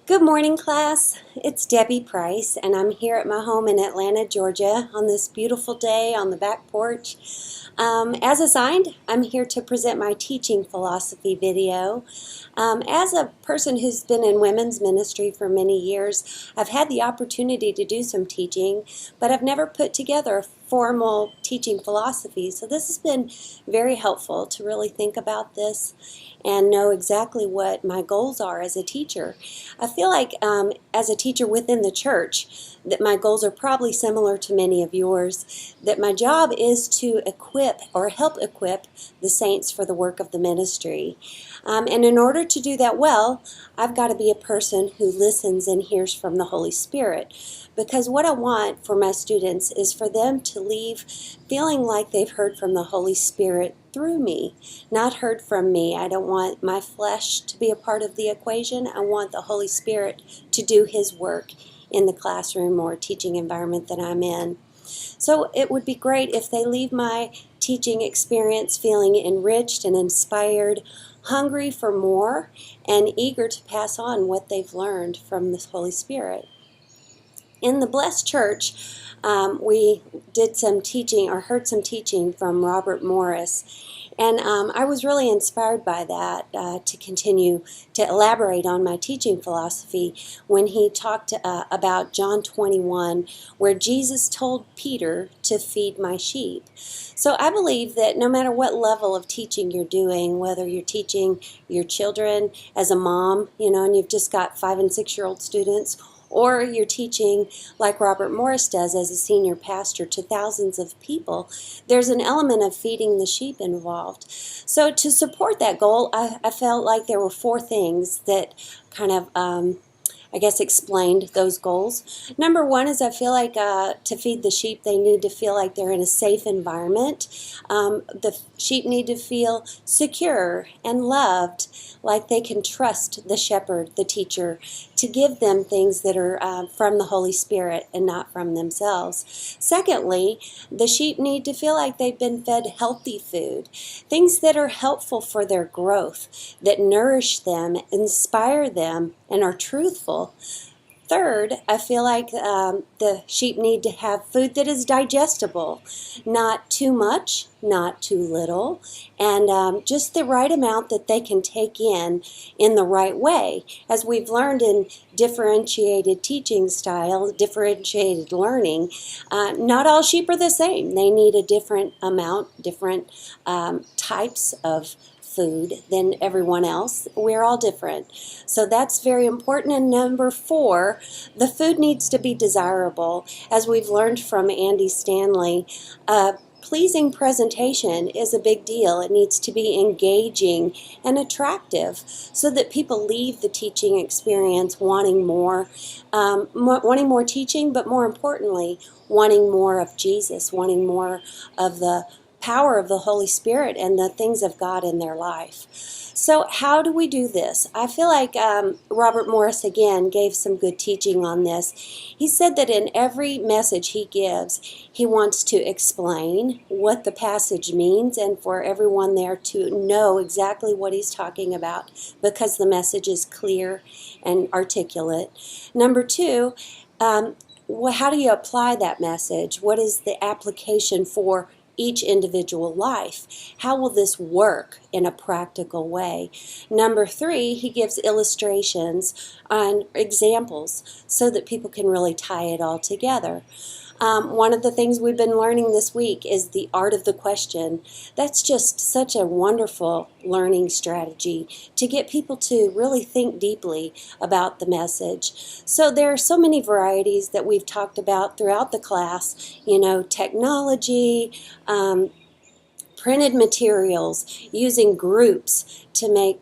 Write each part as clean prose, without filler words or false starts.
Good morning, class. It's Debbie Price, and I'm here at my home in Atlanta, Georgia, on this beautiful day on the back porch. As assigned, I'm here to present my teaching philosophy video. As a person who's been in women's ministry for many years, I've had the opportunity to do some teaching, but I've never put together a formal teaching philosophy. So this has been very helpful to really think about this and know exactly what my goals are as a teacher. I feel like as a teacher within the church that my goals are probably similar to many of yours, that my job is to equip or help equip the saints for the work of the ministry. And in order to do that well, I've got to be a person who listens and hears from the Holy Spirit. Because what I want for my students is for them to leave feeling like they've heard from the Holy Spirit through me, not heard from me. I don't want my flesh to be a part of the equation. I want the Holy Spirit to do His work in the classroom or teaching environment that I'm in. So it would be great if they leave my teaching experience feeling enriched and inspired, hungry for more, and eager to pass on what they've learned from the Holy Spirit. In the Blessed Church, we did some teaching or heard some teaching from Robert Morris, and I was really inspired by that to continue to elaborate on my teaching philosophy when he talked about John 21, where Jesus told Peter to feed my sheep. So I believe that no matter what level of teaching you're doing, whether you're teaching your children as a mom, and you've just got 5- and 6-year-old students, or you're teaching like Robert Morris does as a senior pastor to thousands of people, there's an element of feeding the sheep involved. So to support that goal, I felt like there were 4 things that kind of explained those goals. Number 1 is I feel like to feed the sheep, they need to feel like they're in a safe environment. The sheep need to feel secure and loved, like they can trust the shepherd, the teacher, to give them things that are from the Holy Spirit and not from themselves. Secondly, the sheep need to feel like they've been fed healthy food, things that are helpful for their growth, that nourish them, inspire them, and are truthful. Third, I feel like the sheep need to have food that is digestible, not too much, not too little, and just the right amount that they can take in the right way. As we've learned in differentiated teaching style, differentiated learning, not all sheep are the same. They need a different amount, different types of food than everyone else. We're all different. So that's very important. And number 4, the food needs to be desirable. As we've learned from Andy Stanley, pleasing presentation is a big deal. It needs to be engaging and attractive so that people leave the teaching experience wanting more teaching, but more importantly, wanting more of Jesus, wanting more of the power of the Holy Spirit and the things of God in their life. So how do we do this? I feel like Robert Morris again gave some good teaching on this. He said that in every message he gives, he wants to explain what the passage means and for everyone there to know exactly what he's talking about because the message is clear and articulate. Number 2, how do you apply that message? What is the application for each individual life? How will this work in a practical way? Number 3, he gives illustrations and examples so that people can really tie it all together. One of the things we've been learning this week is the art of the question. That's just such a wonderful learning strategy to get people to really think deeply about the message. So there are so many varieties that we've talked about throughout the class, technology, printed materials, using groups to make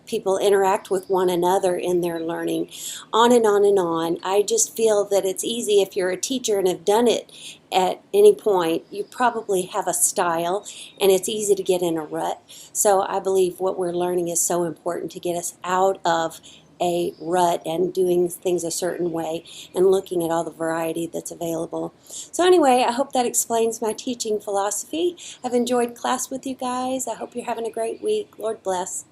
people interact with one another in their learning, on and on and on. I just feel that it's easy if you're a teacher and have done it at any point. You probably have a style and it's easy to get in a rut. So I believe what we're learning is so important to get us out of a rut and doing things a certain way and looking at all the variety that's available. So anyway, I hope that explains my teaching philosophy. I've enjoyed class with you guys. I hope you're having a great week. Lord bless.